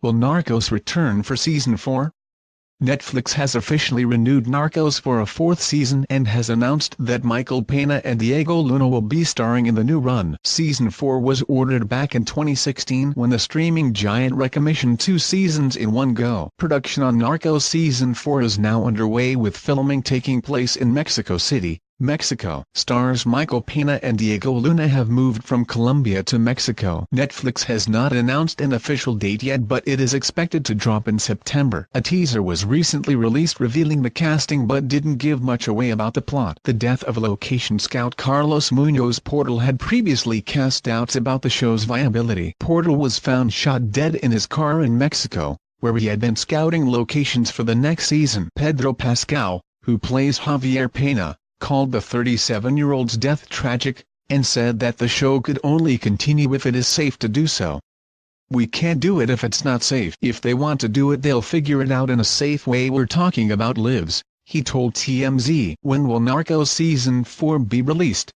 Will Narcos return for Season 4? Netflix has officially renewed Narcos for a fourth season and has announced that Michael Peña and Diego Luna will be starring in the new run. Season 4 was ordered back in 2016 when the streaming giant recommissioned 2 seasons in one go. Production on Narcos Season 4 is now underway, with filming taking place in Mexico City, Mexico. Stars Michael Peña and Diego Luna have moved from Colombia to Mexico. Netflix has not announced an official date yet, but it is expected to drop in September. A teaser was recently released revealing the casting but didn't give much away about the plot. The death of location scout Carlos Muñoz Portal had previously cast doubts about the show's viability. Portal was found shot dead in his car in Mexico, where he had been scouting locations for the next season. Pedro Pascal, who plays Javier Peña, called the 37-year-old's death tragic, and said that the show could only continue if it is safe to do so. "We can't do it if it's not safe. If they want to do it, they'll figure it out in a safe way. We're talking about lives," he told TMZ. When will Narcos Season 4 be released?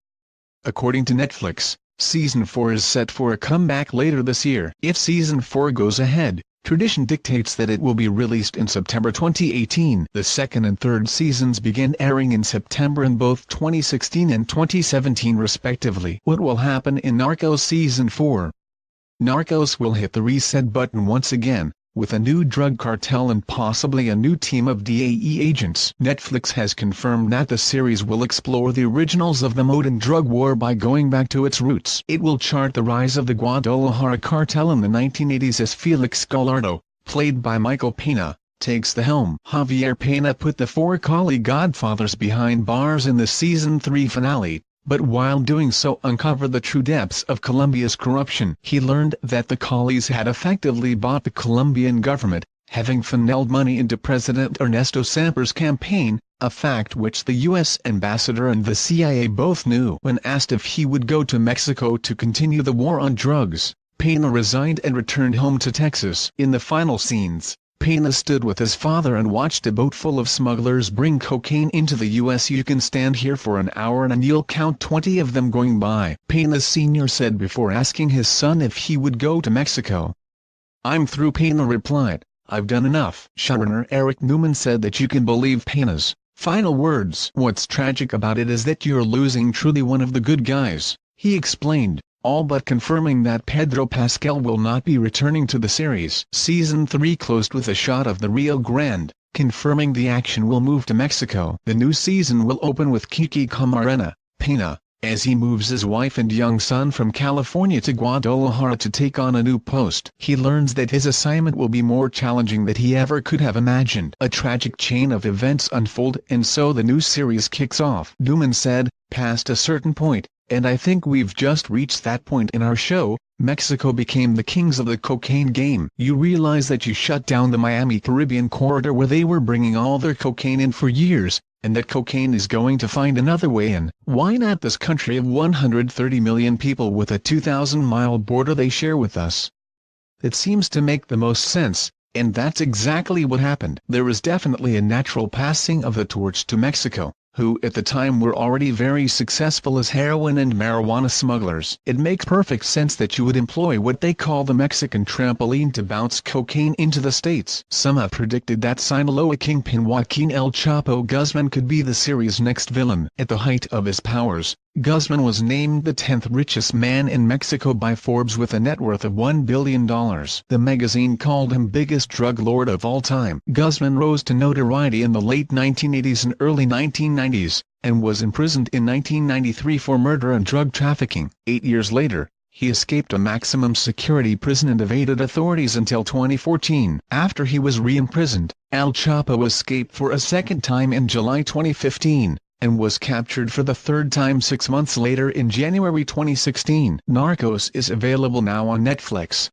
According to Netflix, Season 4 is set for a comeback later this year. If Season 4 goes ahead, tradition dictates that it will be released in September 2018. The second and third seasons began airing in September in both 2016 and 2017 respectively. What will happen in Narcos Season 4? Narcos will hit the reset button once again, with a new drug cartel and possibly a new team of DEA agents. Netflix has confirmed that the series will explore the originals of the modern drug war by going back to its roots. It will chart the rise of the Guadalajara cartel in the 1980s as Felix Gallardo, played by Michael Peña, takes the helm. Javier Peña put the 4 Cali godfathers behind bars in the Season 3 finale, but while doing so uncovered the true depths of Colombia's corruption. He learned that the Calis had effectively bought the Colombian government, having funneled money into President Ernesto Samper's campaign, a fact which the U.S. ambassador and the CIA both knew. When asked if he would go to Mexico to continue the war on drugs, Peña resigned and returned home to Texas. In the final scenes, Peña stood with his father and watched a boat full of smugglers bring cocaine into the U.S. "You can stand here for an hour and you'll count 20 of them going by," Peña Sr. said before asking his son if he would go to Mexico. "I'm through," Peña replied. "I've done enough." Showrunner Eric Newman said that you can believe Peña's final words. "What's tragic about it is that you're losing truly one of the good guys," he explained, all but confirming that Pedro Pascal will not be returning to the series. Season 3 closed with a shot of the Rio Grande, confirming the action will move to Mexico. The new season will open with Kiki Camarena, Peña, as he moves his wife and young son from California to Guadalajara to take on a new post. He learns that his assignment will be more challenging than he ever could have imagined. A tragic chain of events unfold, and so the new series kicks off. Newman said, "Past a certain point, and I think we've just reached that point in our show, Mexico became the kings of the cocaine game. You realize that you shut down the Miami-Caribbean corridor where they were bringing all their cocaine in for years, and that cocaine is going to find another way in. Why not this country of 130 million people with a 2,000-mile border they share with us? It seems to make the most sense." And that's exactly what happened. There is definitely a natural passing of the torch to Mexico, who at the time were already very successful as heroin and marijuana smugglers. It makes perfect sense that you would employ what they call the Mexican trampoline to bounce cocaine into the States. Some have predicted that Sinaloa kingpin Joaquin El Chapo Guzman could be the series' next villain. At the height of his powers, Guzman was named the 10th richest man in Mexico by Forbes with a net worth of $1 billion. The magazine called him biggest drug lord of all time. Guzman rose to notoriety in the late 1980s and early 1990s, and was imprisoned in 1993 for murder and drug trafficking. 8 years later, he escaped a maximum security prison and evaded authorities until 2014. After he was re-imprisoned, El Chapo escaped for a second time in July 2015. And was captured for the third time 6 months later in January 2016. Narcos is available now on Netflix.